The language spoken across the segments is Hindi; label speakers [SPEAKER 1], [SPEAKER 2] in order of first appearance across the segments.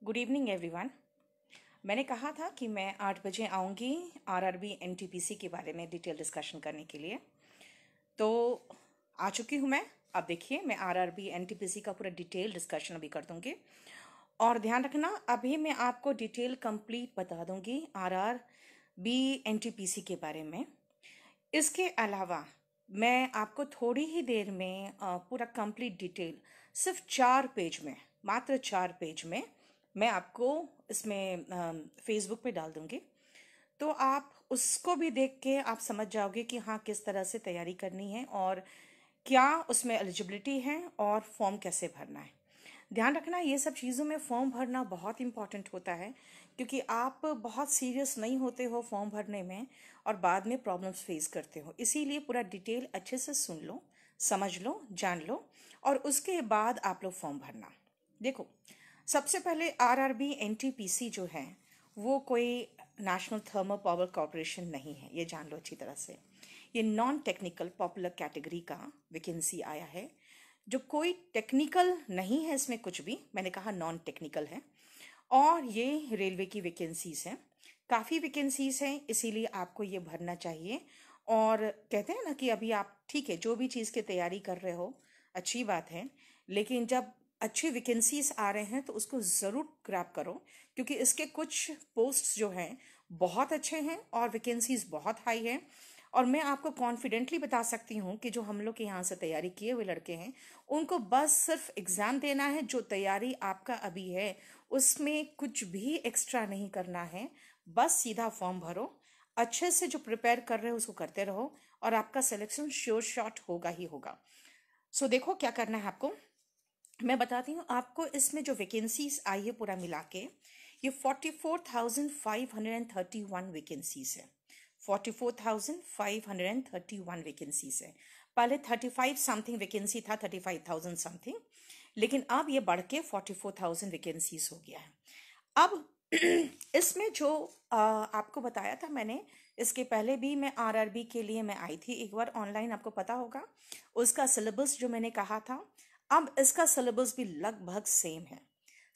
[SPEAKER 1] Good evening everyone. मैंने कहा था कि मैं 8 बजे आऊँगी आरआरबी एनटीपीसी के बारे में डिटेल डिस्कशन करने के लिए। तो आ चुकी हूँ मैं। अब देखिए, मैं आरआरबी एनटीपीसी का पूरा डिटेल डिस्कशन अभी कर दूँगी। और ध्यान रखना, अभी मैं आपको डिटेल कंप्लीट बता दूँगी आरआरबी एनटीपीसी के बारे में। इसके अलावा मैं आपको थोड़ी ही देर में पूरा कंप्लीट डिटेल सिर्फ 4 पेज में, मात्र 4 पेज में मैं आपको इसमें फेसबुक पे डाल दूंगी। तो आप उसको भी देख के आप समझ जाओगे कि हाँ, किस तरह से तैयारी करनी है और क्या उसमें एलिजिबिलिटी है और फॉर्म कैसे भरना है। ध्यान रखना, ये सब चीज़ों में फॉर्म भरना बहुत इंपॉर्टेंट होता है, क्योंकि आप बहुत सीरियस नहीं होते हो फॉर्म भरने में और बाद में प्रॉब्लम्स फेस करते हो। इसीलिए पूरा डिटेल अच्छे से सुन लो, समझ लो, जान लो और उसके बाद आप लोग फॉर्म भरना। देखो, सबसे पहले आरआरबी एनटीपीसी जो है वो कोई नेशनल थर्मल पावर कॉरपोरेशन नहीं है, ये जान लो अच्छी तरह से। ये नॉन टेक्निकल पॉपुलर कैटेगरी का वैकेंसी आया है, जो कोई टेक्निकल नहीं है इसमें कुछ भी। मैंने कहा नॉन टेक्निकल है और ये रेलवे की वैकेंसीज हैं। काफ़ी वैकेंसीज हैं, इसीलिए आपको ये भरना चाहिए। और कहते हैं ना कि अभी आप ठीक है, जो भी चीज़ की तैयारी कर रहे हो अच्छी बात है, लेकिन जब अच्छी वैकेंसीज आ रहे हैं तो उसको ज़रूर ग्रैब करो, क्योंकि इसके कुछ पोस्ट्स जो हैं बहुत अच्छे हैं और वैकेंसीज बहुत हाई है। और मैं आपको कॉन्फिडेंटली बता सकती हूँ कि जो हम लोग के यहाँ से तैयारी किए हुए लड़के हैं, उनको बस सिर्फ एग्ज़ाम देना है। जो तैयारी आपका अभी है उसमें कुछ भी एक्स्ट्रा नहीं करना है, बस सीधा फॉर्म भरो, अच्छे से जो प्रिपेयर कर रहे हो उसको करते रहो और आपका सिलेक्शन श्योर शॉट होगा ही होगा। सो देखो क्या करना है आपको, मैं बताती हूँ आपको। इसमें जो वैकेंसीज आई है पूरा मिला के, ये 44,531 वैकेंसीज है। 44,531 वैकेंसीज है। पहले 35 समथिंग वैकेंसी था, 35,000 समथिंग, लेकिन अब ये बढ़ के 44,000 वैकेंसीज हो गया है। अब इसमें जो आपको बताया था मैंने, इसके पहले भी मैं आरआरबी के लिए मैं आई थी एक बार ऑनलाइन, आपको पता होगा उसका सिलेबस जो मैंने कहा था। अब इसका सिलेबस भी लगभग सेम है।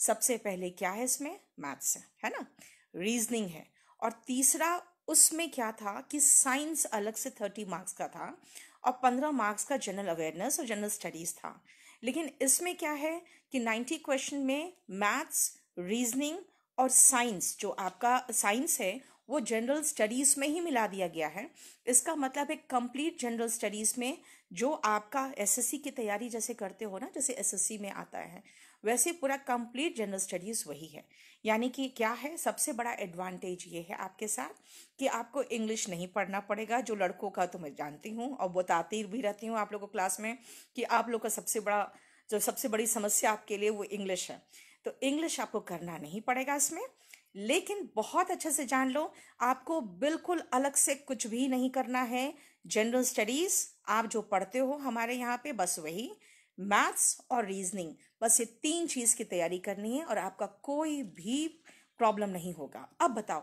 [SPEAKER 1] सबसे पहले क्या है इसमें, मैथ्स है ना, रीजनिंग है, और तीसरा उसमें क्या था कि साइंस अलग से 30 मार्क्स का था और 15 मार्क्स का जनरल अवेयरनेस और जनरल स्टडीज था। लेकिन इसमें क्या है कि 90 क्वेश्चन में मैथ्स, रीजनिंग और साइंस, जो आपका साइंस है वो जनरल स्टडीज में ही मिला दिया गया है। इसका मतलब एक कंप्लीट जनरल स्टडीज में जो आपका एसएससी की तैयारी जैसे करते हो ना, जैसे एसएससी में आता है वैसे पूरा कंप्लीट जनरल स्टडीज वही है। यानी कि क्या है, सबसे बड़ा एडवांटेज ये है आपके साथ कि आपको इंग्लिश नहीं पढ़ना पड़ेगा। जो लड़कों का तो मैं जानती हूँ और बताती भी रहती हूँ आप लोगों को क्लास में कि आप लोग का सबसे बड़ी समस्या आपके लिए वो इंग्लिश है। तो इंग्लिश आपको करना नहीं पड़ेगा इसमें। लेकिन बहुत अच्छे से जान लो, आपको बिल्कुल अलग से कुछ भी नहीं करना है। जनरल स्टडीज आप जो पढ़ते हो हमारे यहाँ पे, बस वही मैथ्स और रीजनिंग, बस ये 3 चीज की तैयारी करनी है और आपका कोई भी प्रॉब्लम नहीं होगा। अब बताओ,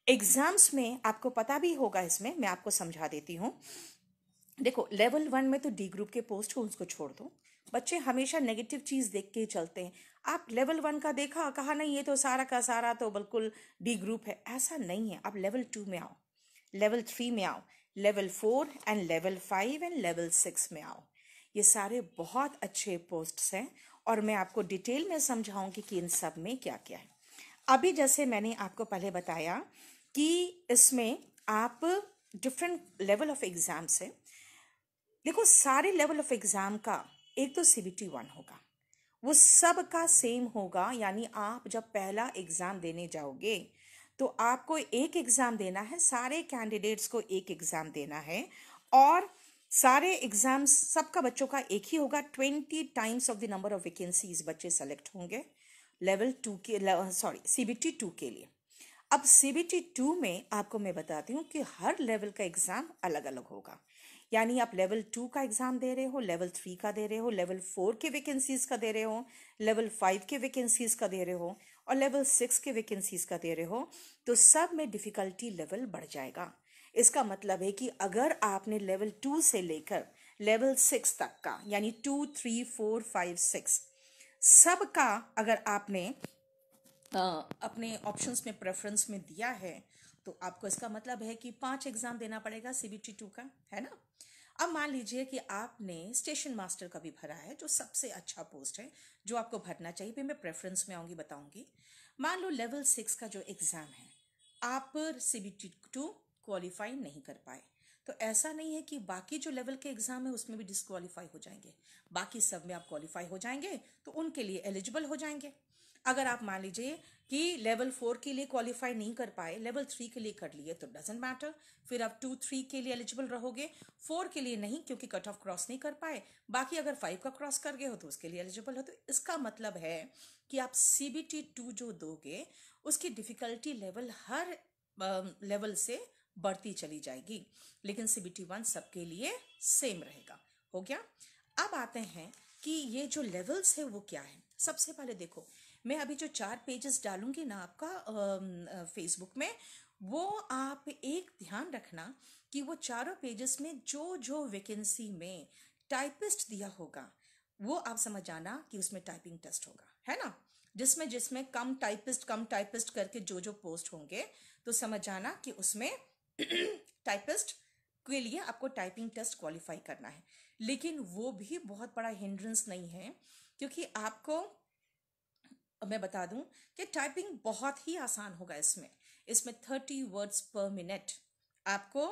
[SPEAKER 1] एग्जाम्स में आपको पता भी होगा, इसमें मैं आपको समझा देती हूँ। देखो, लेवल 1 में तो डी ग्रुप के पोस्ट को उसको छोड़ दो। बच्चे हमेशा नेगेटिव चीज देख के ही चलते हैं। आप लेवल 1 का देखा, कहा नहीं ये तो सारा का सारा तो बिल्कुल डी ग्रुप है, ऐसा नहीं है। आप लेवल 2 में आओ, लेवल 3 में आओ, level 4 and level 5 and level 6 में आओ। ये सारे बहुत अच्छे पोस्ट्स हैं और मैं आपको डिटेल में समझाऊंगी कि इन सब में क्या क्या है। अभी जैसे मैंने आपको पहले बताया कि इसमें आप डिफरेंट लेवल ऑफ एग्जाम्स है। देखो, सारे लेवल ऑफ एग्जाम का एक तो सीबीटी 1 होगा, वो सब का सेम होगा। यानी आप जब पहला एग्जाम देने जाओगे तो आपको एक एग्जाम देना है, सारे कैंडिडेट्स को एक एग्जाम देना है और सारे एग्जाम्स सबका बच्चों का एक ही होगा। 20 times of the number of vacancies बच्चे सेलेक्ट होंगे लेवल 2 के, सॉरी सीबीटी 2 के लिए। अब सीबीटी 2 में आपको मैं बताती हूँ कि हर लेवल का एग्जाम अलग अलग होगा। यानी आप लेवल 2 का एग्जाम दे रहे हो, लेवल 3 का दे रहे हो, लेवल 4 के वैकेंसीज का दे रहे हो, लेवल 5 के वैकेंसीज का दे रहे हो और लेवल 6 के वैकेंसीज का दे रहे हो, तो सब में डिफिकल्टी लेवल बढ़ जाएगा। इसका मतलब है कि अगर आपने लेवल 2 से लेकर लेवल 6 तक का, यानी 2, 3, 4, 5, 6 सब का अगर आपने अपने ऑप्शंस में प्रेफरेंस में दिया है, तो आपको इसका मतलब है कि 5 एग्जाम देना पड़ेगा सीबीटी 2 का, है ना। अब मान लीजिए कि आपने स्टेशन मास्टर का भी भरा है, जो सबसे अच्छा पोस्ट है जो आपको भरना चाहिए, फिर मैं प्रेफरेंस में आऊंगी, बताऊंगी। मान लो लेवल 6 का जो एग्जाम है, आप सीबीटी 2 क्वालिफाई नहीं कर पाए, तो ऐसा नहीं है कि बाकी जो लेवल के एग्जाम है उसमें भी डिस्क्वालीफाई हो जाएंगे। बाकी सब में आप क्वालिफाई हो जाएंगे, तो उनके लिए एलिजिबल हो जाएंगे। अगर आप मान लीजिए कि लेवल 4 के लिए क्वालिफाई नहीं कर पाए, लेवल 3 के लिए कर लिए, तो डजेंट मैटर, फिर आप 2 3 के लिए एलिजिबल रहोगे, 4 के लिए नहीं क्योंकि कट ऑफ क्रॉस नहीं कर पाए। बाकी अगर 5 का क्रॉस कर गए हो तो उसके लिए एलिजिबल हो। तो इसका मतलब है कि आप सीबीटी 2 जो दोगे उसकी डिफिकल्टी लेवल हर लेवल से बढ़ती चली जाएगी, लेकिन सीबीटी 1 सबके लिए सेम रहेगा। हो गया। अब आते हैं कि ये जो लेवल्स है वो क्या है। सबसे पहले देखो, मैं अभी जो 4 पेजेस डालूंगी ना आपका फेसबुक में, वो आप एक ध्यान रखना कि वो चारों पेजेस में जो जो वैकेंसी में टाइपिस्ट दिया होगा, वो आप समझ जाना कि उसमें टाइपिंग टेस्ट होगा, है ना। जिसमें जिसमें कम टाइपिस्ट करके जो जो पोस्ट होंगे, तो समझ जाना कि उसमें टाइपिस्ट के लिए आपको टाइपिंग टेस्ट क्वालिफाई करना है। लेकिन वो भी बहुत बड़ा हिंड्रेंस नहीं है, क्योंकि आपको मैं बता दूं कि टाइपिंग बहुत ही आसान होगा। इसमें इसमें 30 वर्ड्स पर मिनट आपको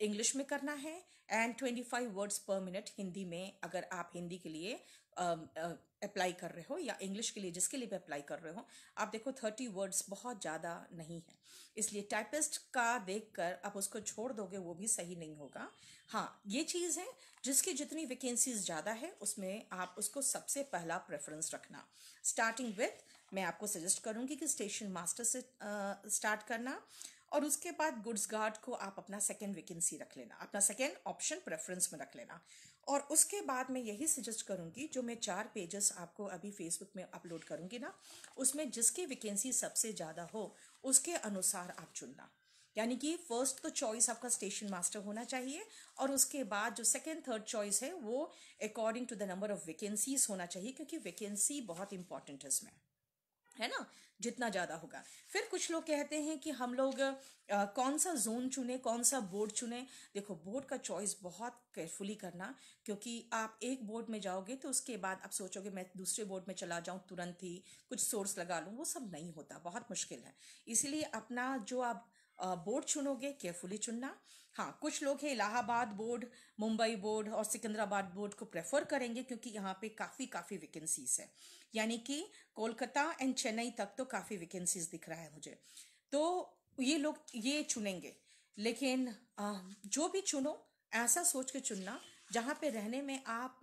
[SPEAKER 1] इंग्लिश में करना है, एंड 25 वर्ड्स पर मिनट हिंदी में, अगर आप हिंदी के लिए अप्लाई कर रहे हो या इंग्लिश के लिए जिसके लिए भी अप्लाई कर रहे हो। आप देखो 30 वर्ड्स बहुत ज़्यादा नहीं है, इसलिए टाइपिस्ट का देखकर आप उसको छोड़ दोगे वो भी सही नहीं होगा। हाँ, ये चीज़ है, जिसकी जितनी वैकेंसीज ज़्यादा है उसमें आप उसको सबसे पहला प्रेफरेंस रखना। स्टार्टिंग विथ, मैं आपको सजेस्ट करूंगी कि स्टेशन मास्टर से स्टार्ट करना, और उसके बाद गुड्स गार्ड को आप अपना सेकेंड वैकेंसी रख लेना, अपना सेकेंड ऑप्शन प्रेफरेंस में रख लेना। और उसके बाद मैं यही सजेस्ट करूंगी, जो मैं 4 पेजेस आपको अभी फेसबुक में अपलोड करूंगी ना, उसमें जिसकी वैकेंसी सबसे ज़्यादा हो उसके अनुसार आप चुनना। यानी कि फर्स्ट तो चॉइस आपका स्टेशन मास्टर होना चाहिए, और उसके बाद जो सेकेंड थर्ड चॉइस है वो according to the number of vacancies होना चाहिए, क्योंकि वैकेंसी बहुत इंपॉर्टेंट है इसमें, है ना। जितना ज़्यादा होगा। फिर कुछ लोग कहते हैं कि हम लोग कौन सा जोन चुने, कौन सा बोर्ड चुने। देखो, बोर्ड का चॉइस बहुत केयरफुली करना, क्योंकि आप एक बोर्ड में जाओगे तो उसके बाद आप सोचोगे मैं दूसरे बोर्ड में चला जाऊं, तुरंत ही कुछ सोर्स लगा लूं, वो सब नहीं होता, बहुत मुश्किल है। इसलिए अपना जो आप बोर्ड चुनोगे केयरफुली चुनना। हाँ, कुछ लोग हैं इलाहाबाद बोर्ड, मुंबई बोर्ड और सिकंदराबाद बोर्ड को प्रेफर करेंगे, क्योंकि यहाँ पे काफ़ी काफ़ी वैकेंसीज है। यानी कि कोलकाता एंड चेन्नई तक तो काफ़ी वैकेंसीज दिख रहा है मुझे, तो ये लोग ये चुनेंगे। लेकिन जो भी चुनो, ऐसा सोच के चुनना जहाँ पे रहने में आप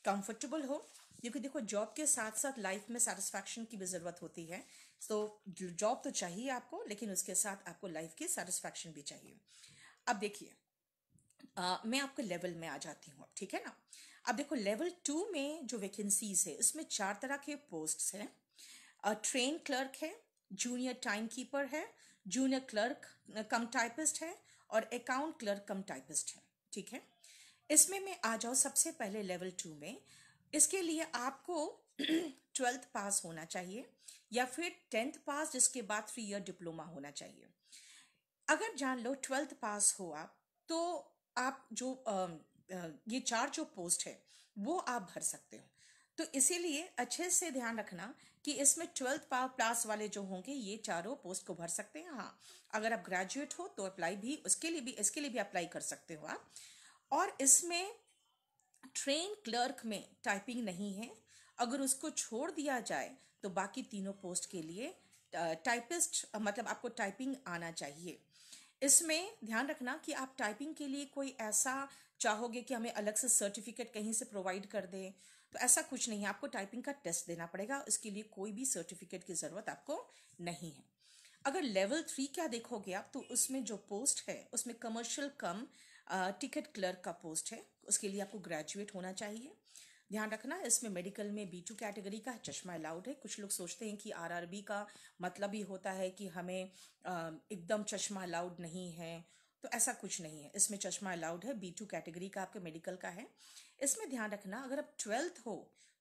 [SPEAKER 1] कंफर्टेबल हो, क्योंकि देखो जॉब के साथ साथ लाइफ में सेटिस्फैक्शन की भी ज़रूरत होती है। तो जॉब तो चाहिए आपको, लेकिन उसके साथ आपको लाइफ की सेटिस्फैक्शन भी चाहिए। अब देखिए, मैं आपके लेवल में आ जाती हूँ अब, ठीक है ना। अब देखो, लेवल 2 में जो वैकेंसीज है इसमें 4 तरह के पोस्ट्स हैं। ट्रेन क्लर्क है, जूनियर टाइम कीपर है, जूनियर क्लर्क कम टाइपिस्ट है, और अकाउंट क्लर्क कम टाइपिस्ट है, ठीक है। इसमें मैं आ जाओ सबसे पहले लेवल 2 में। इसके लिए आपको 12th पास होना चाहिए, या फिर 10th पास, जिसके बाद 3 ईयर डिप्लोमा होना चाहिए। अगर जान लो 12th पास हो आप, तो आप जो ये 4 जो पोस्ट है वो आप भर सकते हो। तो इसीलिए अच्छे से ध्यान रखना कि इसमें 12th पास वाले जो होंगे ये चारों पोस्ट को भर सकते हैं। हाँ, अगर आप ग्रेजुएट हो तो अप्लाई भी, उसके लिए भी, इसके लिए भी अप्लाई कर सकते हो आप। और इसमें ट्रेन क्लर्क में टाइपिंग नहीं है। अगर उसको छोड़ दिया जाए तो बाकी तीनों पोस्ट के लिए टाइपिस्ट, मतलब आपको टाइपिंग आना चाहिए। इसमें ध्यान रखना कि आप टाइपिंग के लिए कोई ऐसा चाहोगे कि हमें अलग से सर्टिफिकेट कहीं से प्रोवाइड कर दें, तो ऐसा कुछ नहीं है। आपको टाइपिंग का टेस्ट देना पड़ेगा, इसके लिए कोई भी सर्टिफिकेट की ज़रूरत आपको नहीं है। अगर लेवल 3 क्या देखोगे आप, तो उसमें जो पोस्ट है उसमें कमर्शियल कम टिकट क्लर्क का पोस्ट है। उसके लिए आपको ग्रेजुएट होना चाहिए। ध्यान रखना, इसमें मेडिकल में B2 कैटेगरी का चश्मा अलाउड है। कुछ लोग सोचते हैं कि RRB का मतलब ही होता है कि हमें एकदम चश्मा अलाउड नहीं है, तो ऐसा कुछ नहीं है। इसमें चश्मा अलाउड है, B2 कैटेगरी का आपके मेडिकल का है। इसमें ध्यान रखना, अगर आप 12th हो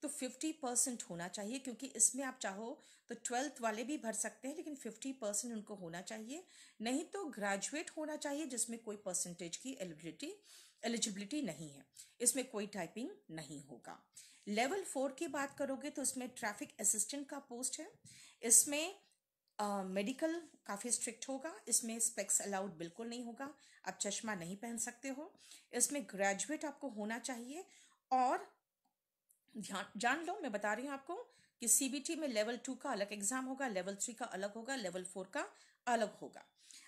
[SPEAKER 1] तो 50% होना चाहिए, क्योंकि इसमें आप चाहो तो 12th वाले भी भर सकते हैं, लेकिन 50% उनको होना चाहिए। नहीं तो ग्रेजुएट होना चाहिए जिसमें कोई परसेंटेज की एलिजिबिलिटी नहीं है। इसमें कोई टाइपिंग नहीं होगा। लेवल 4 की बात करोगे तो इसमें ट्रैफिक असिस्टेंट का पोस्ट है। इसमें मेडिकल काफ़ी स्ट्रिक्ट होगा। इसमें स्पेक्स अलाउड बिल्कुल नहीं होगा, आप चश्मा नहीं पहन सकते हो। इसमें ग्रेजुएट आपको होना चाहिए। और जान लो, मैं बता रही हूँ आपको कि सीबीटी में लेवल 2 का अलग एग्जाम होगा, लेवल 3 का अलग होगा, लेवल 4 का अलग होगा।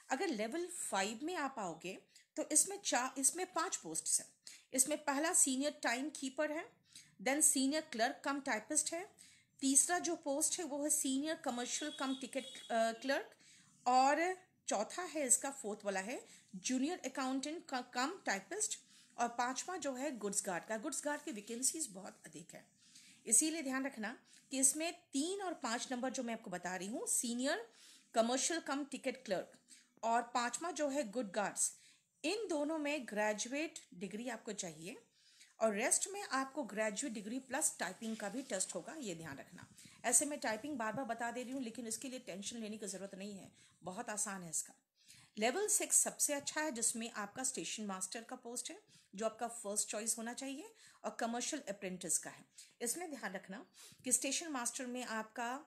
[SPEAKER 1] अगर लेवल 5 में आप आओगे तो इसमें 5 पोस्ट हैं। इसमें पहला सीनियर टाइम कीपर है, then senior clerk cum typist है। तीसरा जो पोस्ट है वो है senior commercial cum ticket clerk. और चौथा है इसका, फोर्थ वाला है जूनियर अकाउंटेंट कम टाइपिस्ट। और पांचवा जो है गुड्स गार्ड का। गुड्स गार्ड की वैकेंसीज बहुत अधिक है, इसीलिए ध्यान रखना कि इसमें 3 और 5 नंबर जो मैं आपको बता रही हूँ, senior commercial cum ticket clerk और पांचवा जो है गुड गार्ड्स, इन दोनों में ग्रेजुएट डिग्री आपको चाहिए। और रेस्ट में आपको ग्रेजुएट डिग्री प्लस टाइपिंग का भी टेस्ट होगा, ये ध्यान रखना। ऐसे मैं टाइपिंग बार बार बता दे रही हूँ, लेकिन इसके लिए टेंशन लेने की जरूरत नहीं है, बहुत आसान है इसका। लेवल 6 सबसे अच्छा है, जिसमें आपका स्टेशन मास्टर का पोस्ट है, जो आपका फर्स्ट चॉइस होना चाहिए, और कमर्शियल अप्रेंटिस का है। इसमें ध्यान रखना कि स्टेशन मास्टर में आपका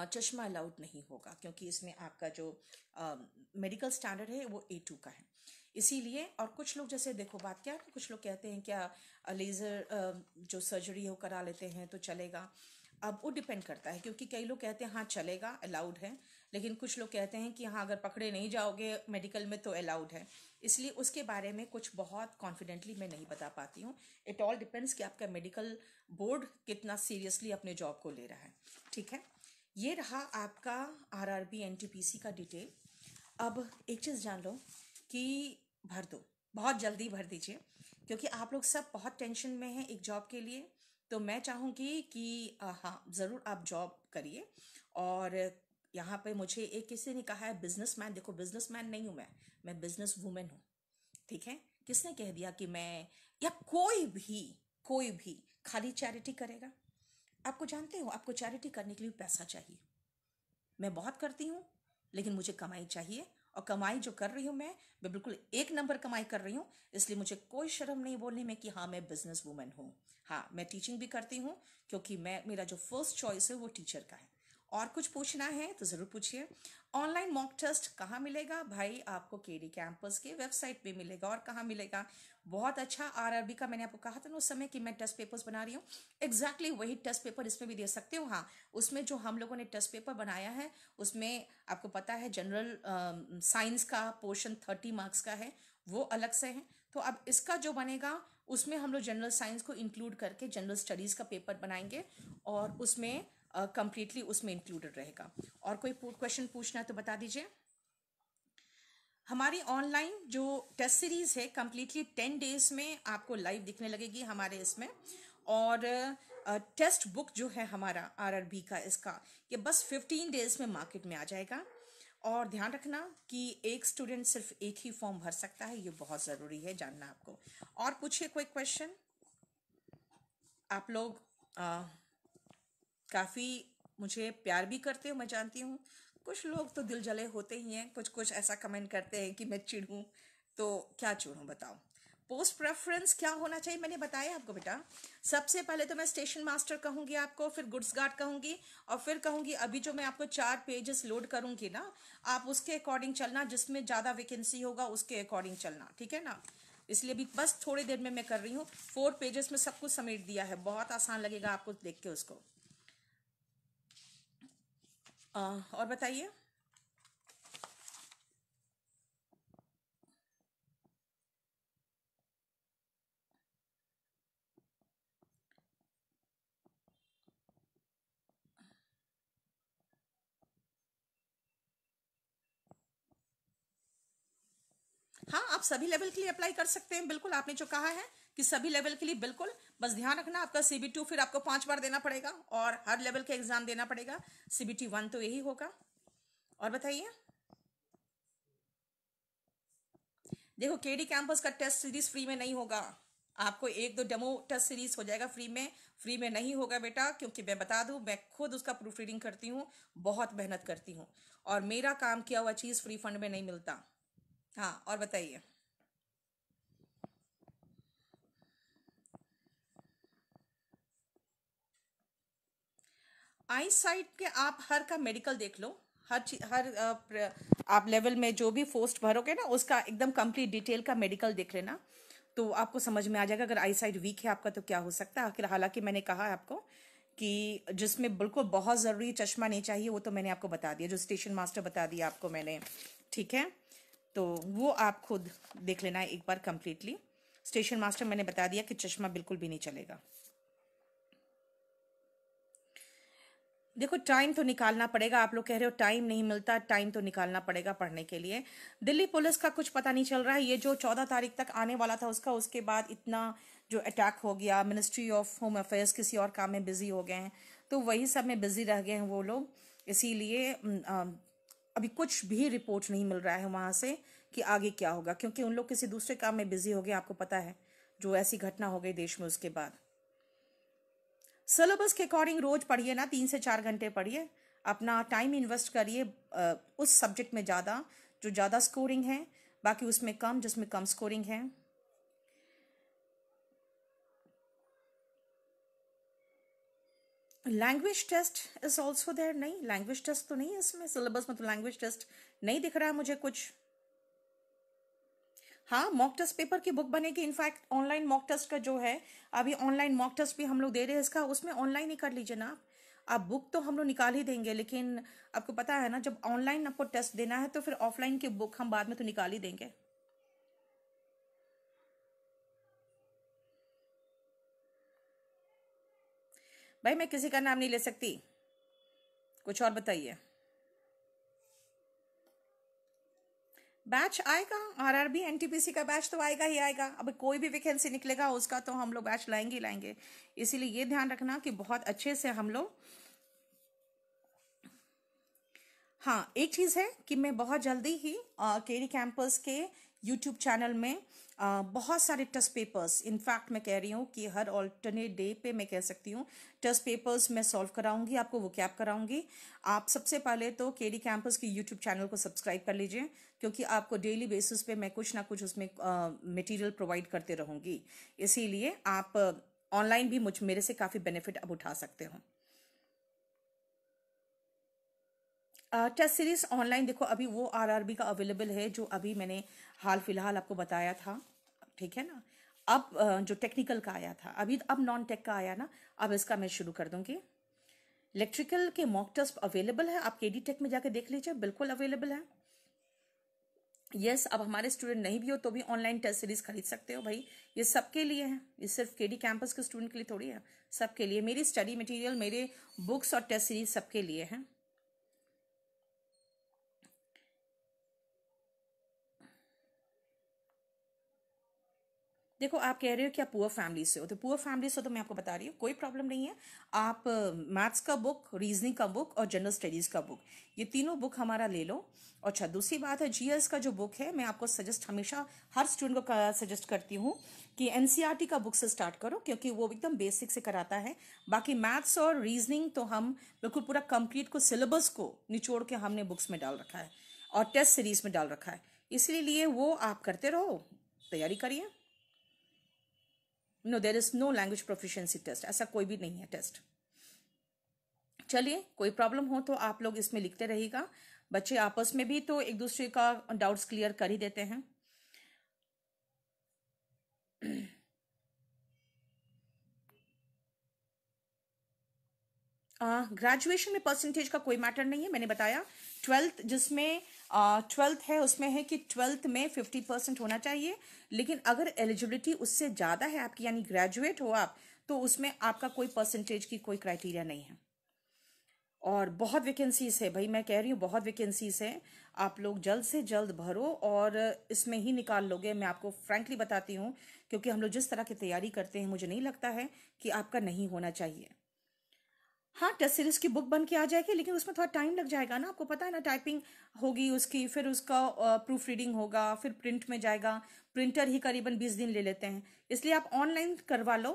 [SPEAKER 1] चश्मा अलाउड नहीं होगा, क्योंकि इसमें आपका जो मेडिकल स्टैंडर्ड है वो A2 का है, इसीलिए। और कुछ लोग, जैसे देखो बात क्या है, कुछ लोग कहते हैं क्या लेज़र जो सर्जरी हो करा लेते हैं तो चलेगा। अब वो डिपेंड करता है, क्योंकि कई लोग कहते हैं हाँ चलेगा, अलाउड है, लेकिन कुछ लोग कहते हैं कि हाँ अगर पकड़े नहीं जाओगे मेडिकल में तो अलाउड है। इसलिए उसके बारे में कुछ बहुत कॉन्फिडेंटली मैं नहीं बता पाती हूँ। इट ऑल डिपेंड्स कि आपका मेडिकल बोर्ड कितना सीरियसली अपने जॉब को ले रहा है, ठीक है। ये रहा आपका आरआरबी एनटीपीसी का डिटेल। अब एक चीज़ जान लो कि भर दो, बहुत जल्दी भर दीजिए, क्योंकि आप लोग सब बहुत टेंशन में हैं एक जॉब के लिए। तो मैं चाहूँगी कि हाँ ज़रूर आप जॉब करिए। और यहाँ पे मुझे एक किसी ने कहा है बिजनेसमैन, देखो बिजनेसमैन नहीं हूँ मैं बिजनेस वूमेन हूँ, ठीक है। किसने कह दिया कि मैं, या कोई भी खाली चैरिटी करेगा? आपको जानते हो, आपको चैरिटी करने के लिए पैसा चाहिए। मैं बहुत करती हूँ, लेकिन मुझे कमाई चाहिए, और कमाई जो कर रही हूँ मैं बिल्कुल एक नंबर कमाई कर रही हूँ। इसलिए मुझे कोई शर्म नहीं बोलने में कि हाँ मैं बिजनेस वूमेन हूँ। हाँ, मैं टीचिंग भी करती हूँ, क्योंकि मेरा जो फर्स्ट चॉइस है वो टीचर का है। और कुछ पूछना है तो ज़रूर पूछिए। ऑनलाइन मॉक टेस्ट कहाँ मिलेगा भाई? आपको केडी कैंपस के वेबसाइट पे मिलेगा। और कहाँ मिलेगा? बहुत अच्छा आरआरबी का, मैंने आपको कहा था ना उस समय कि मैं टेस्ट पेपर्स बना रही हूँ, एग्जैक्टली वही टेस्ट पेपर इसमें भी दे सकते हो। हाँ, उसमें जो हम लोगों ने टेस्ट पेपर बनाया है उसमें आपको पता है जनरल साइंस का पोर्शन 30 मार्क्स का है, वो अलग से है। तो अब इसका जो बनेगा उसमें हम लोग जनरल साइंस को इंक्लूड करके जनरल स्टडीज़ का पेपर बनाएंगे, और उसमें कंप्लीटली उसमें इंक्लूडेड रहेगा। और कोई क्वेश्चन पूछना है तो बता दीजिए। हमारी ऑनलाइन जो टेस्ट सीरीज़ है कंप्लीटली 10 डेज में आपको लाइव दिखने लगेगी हमारे इसमें। और टेस्ट बुक जो है हमारा आरआरबी का, इसका ये बस 15 डेज में मार्केट में आ जाएगा। और ध्यान रखना कि एक स्टूडेंट सिर्फ एक ही फॉर्म भर सकता है, ये बहुत ज़रूरी है जानना आपको। और पूछिए कोई क्वेश्चन। आप लोग काफ़ी मुझे प्यार भी करते हो, मैं जानती हूँ। कुछ लोग तो दिल जले होते ही हैं, कुछ कुछ ऐसा कमेंट करते हैं कि मैं चिढ़ूं, तो क्या चिढ़ूं बताओ। पोस्ट प्रेफरेंस क्या होना चाहिए मैंने बताया आपको बेटा। सबसे पहले तो मैं स्टेशन मास्टर कहूँगी आपको, फिर गुड्स गार्ड कहूँगी, और फिर कहूँगी अभी जो मैं आपको 4 पेजेस लोड करूँगी ना, आप उसके अकॉर्डिंग चलना, जिसमें ज़्यादा वैकेंसी होगा उसके अकॉर्डिंग चलना, ठीक है ना। इसलिए भी बस थोड़ी देर में मैं कर रही हूँ, 4 पेजेस में सब कुछ समेट दिया है, बहुत आसान लगेगा आपको देख के उसको। और बताइए। हाँ, आप सभी लेवल के लिए अप्लाई कर सकते हैं, बिल्कुल। आपने जो कहा है कि सभी लेवल के लिए, बिल्कुल। बस ध्यान रखना आपका CB2 फिर आपको 5 बार देना पड़ेगा, और हर लेवल के एग्जाम देना पड़ेगा। CBT1 तो यही होगा। और बताइए। देखो, केडी कैंपस का टेस्ट सीरीज फ्री में नहीं होगा, आपको 1-2 डेमो टेस्ट सीरीज हो जाएगा फ्री में, फ्री में नहीं होगा बेटा, क्योंकि मैं बता दूं, मैं खुद उसका प्रूफ रीडिंग करती हूँ, बहुत मेहनत करती हूँ, और मेरा काम किया हुआ चीज़ फ्री फंड में नहीं मिलता। हाँ, और बताइए। आई साइट के आप हर का मेडिकल देख लो, हर चीज, आप लेवल में जो भी पोस्ट भरोगे ना, उसका एकदम कंप्लीट डिटेल का मेडिकल देख लेना, तो आपको समझ में आ जाएगा अगर आई साइट वीक है आपका तो क्या हो सकता है। आखिर हालांकि मैंने कहा है आपको कि जिसमें बिल्कुल बहुत ज़रूरी चश्मा नहीं चाहिए, वो तो मैंने आपको बता दिया, जो स्टेशन मास्टर बता दिया आपको मैंने, ठीक है। तो वो आप खुद देख लेना एक बार कंप्लीटली। स्टेशन मास्टर मैंने बता दिया कि चश्मा बिल्कुल भी नहीं चलेगा। देखो, टाइम तो निकालना पड़ेगा, आप लोग कह रहे हो टाइम नहीं मिलता, टाइम तो निकालना पड़ेगा पढ़ने के लिए। दिल्ली पुलिस का कुछ पता नहीं चल रहा है, ये जो 14 तारीख तक आने वाला था उसका, उसके बाद इतना जो अटैक हो गया, मिनिस्ट्री ऑफ होम अफेयर्स किसी और काम में बिजी हो गए हैं, तो वही सब में बिजी रह गए हैं वो लोग, इसीलिए अभी कुछ भी रिपोर्ट नहीं मिल रहा है वहां से कि आगे क्या होगा, क्योंकि उन लोग किसी दूसरे काम में बिजी हो गए, आपको पता है जो ऐसी घटना हो गई देश में उसके बाद। सिलेबस के अकॉर्डिंग रोज पढ़िए ना, 3 से 4 घंटे पढ़िए, अपना टाइम इन्वेस्ट करिए उस सब्जेक्ट में ज़्यादा जो ज़्यादा स्कोरिंग है, बाकी उसमें कम जिसमें कम स्कोरिंग है। Language test is also there, नहीं लैंग्वेज टेस्ट तो नहीं है इसमें, सिलेबस में तो लैंग्वेज टेस्ट नहीं दिख रहा है मुझे कुछ। हाँ, मॉक टेस्ट पेपर की बुक बनेगी, इनफैक्ट ऑनलाइन मॉक टेस्ट का जो है, अभी ऑनलाइन मॉक टेस्ट भी हम लोग दे रहे हैं इसका, उसमें ऑनलाइन ही कर लीजिए ना आप। बुक तो हम लोग निकाल ही देंगे, लेकिन आपको पता है ना, जब ऑनलाइन आपको टेस्ट देना है तो फिर ऑफलाइन की बुक हम बाद में तो निकाल ही देंगे। भाई मैं किसी का नाम नहीं ले सकती, कुछ और बताइए। बैच आएगा, आरआरबी एनटीपीसी का बैच तो आएगा ही आएगा, अब कोई भी वैकेंसी निकलेगा उसका तो हम लोग बैच लाएंगे ही लाएंगे, इसीलिए ये ध्यान रखना कि बहुत अच्छे से हम लोग। हाँ, एक चीज़ है कि मैं बहुत जल्दी ही केरी कैंपस के यूट्यूब चैनल में बहुत सारे टेस्ट पेपर्स, इनफैक्ट मैं कह रही हूँ कि हर ऑल्टरनेट डे पे मैं कह सकती हूँ टेस्ट पेपर्स मैं सॉल्व कराऊंगी, आपको वो कैप कराऊंगी। आप सबसे पहले तो केरी कैंपस के यूट्यूब चैनल को सब्सक्राइब कर लीजिए, क्योंकि आपको डेली बेसिस पे मैं कुछ ना कुछ उसमें मटेरियल प्रोवाइड करते रहूंगी, इसीलिए आप ऑनलाइन भी मुझ मेरे से काफ़ी बेनिफिट अब उठा सकते हो। टेस्ट सीरीज ऑनलाइन देखो, अभी वो आरआरबी का अवेलेबल है जो अभी मैंने हाल फिलहाल आपको बताया था, ठीक है ना। अब जो टेक्निकल का आया था, अभी अब नॉन टेक का आया ना, अब इसका मैं शुरू कर दूंगी। इलेक्ट्रिकल के मॉक टेस्ट अवेलेबल है, आप केडी टेक में जाके देख लीजिए, बिल्कुल अवेलेबल है। यस, अब हमारे स्टूडेंट नहीं भी हो तो भी ऑनलाइन टेस्ट सीरीज खरीद सकते हो भाई, ये सबके लिए है, ये सिर्फ केडी कैंपस के स्टूडेंट के लिए थोड़ी है, सबके लिए मेरी स्टडी मटेरियल, मेरे बुक्स और टेस्ट सीरीज सबके लिए है। देखो, आप कह रहे हो कि आप पुअर फैमिली से हो, तो पुअर फैमिली से तो मैं आपको बता रही हूँ कोई प्रॉब्लम नहीं है। आप मैथ्स का बुक, रीजनिंग का बुक और जनरल स्टडीज का बुक, ये तीनों बुक हमारा ले लो। और अच्छा, दूसरी बात है, जीएस का जो बुक है, मैं आपको सजेस्ट हमेशा हर स्टूडेंट को सजेस्ट करती हूँ कि एनसीईआरटी का बुक से स्टार्ट करो, क्योंकि वो एकदम बेसिक से कराता है। बाकी मैथ्स और रीजनिंग तो हम बिल्कुल पूरा कंप्लीट को, सिलेबस को निचोड़ के हमने बुक्स में डाल रखा है और टेस्ट सीरीज में डाल रखा है, इसलिए वो आप करते रहो, तैयारी करिए। No, there is no language proficiency test, ऐसा कोई भी नहीं है टेस्ट। चलिए, कोई प्रॉब्लम हो तो आप लोग इसमें लिखते रहिएगा, बच्चे आपस में भी तो एक दूसरे का डाउट्स क्लियर कर ही देते हैं। ग्रेजुएशन में परसेंटेज का कोई मैटर नहीं है, मैंने बताया। ट्वेल्थ जिसमें ट्वेल्थ है उसमें है कि ट्वेल्थ में 50% होना चाहिए, लेकिन अगर एलिजिबिलिटी उससे ज़्यादा है आपकी, यानी ग्रेजुएट हो आप, तो उसमें आपका कोई परसेंटेज की कोई क्राइटेरिया नहीं है। और बहुत वैकेंसीज है भाई, मैं कह रही हूँ बहुत वैकेंसीज है, आप लोग जल्द से जल्द भरो और इसमें ही निकाल लोगे, मैं आपको फ्रैंकली बताती हूँ, क्योंकि हम लोग जिस तरह की तैयारी करते हैं मुझे नहीं लगता है कि आपका नहीं होना चाहिए। हाँ, टेस्ट सीरीज की बुक बन के आ जाएगी, लेकिन उसमें थोड़ा टाइम लग जाएगा ना, आपको पता है ना, टाइपिंग होगी उसकी, फिर उसका प्रूफ रीडिंग होगा, फिर प्रिंट में जाएगा, प्रिंटर ही करीबन 20 दिन ले लेते हैं, इसलिए आप ऑनलाइन करवा लो।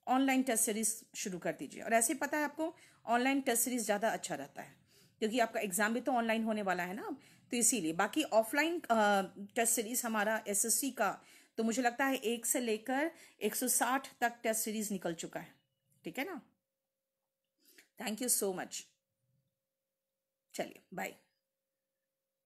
[SPEAKER 1] ऑनलाइन टेस्ट सीरीज शुरू कर दीजिए। और ऐसे पता है आपको ऑनलाइन टेस्ट सीरीज ज़्यादा अच्छा रहता है, क्योंकि आपका एग्जाम भी तो ऑनलाइन होने वाला है ना, तो इसीलिए। बाकी ऑफलाइन टेस्ट सीरीज हमारा एसएससी का तो मुझे लगता है 1 से लेकर 160 तक टेस्ट सीरीज निकल चुका है। ठीक है ना। Thank you so much. चलिए बाय।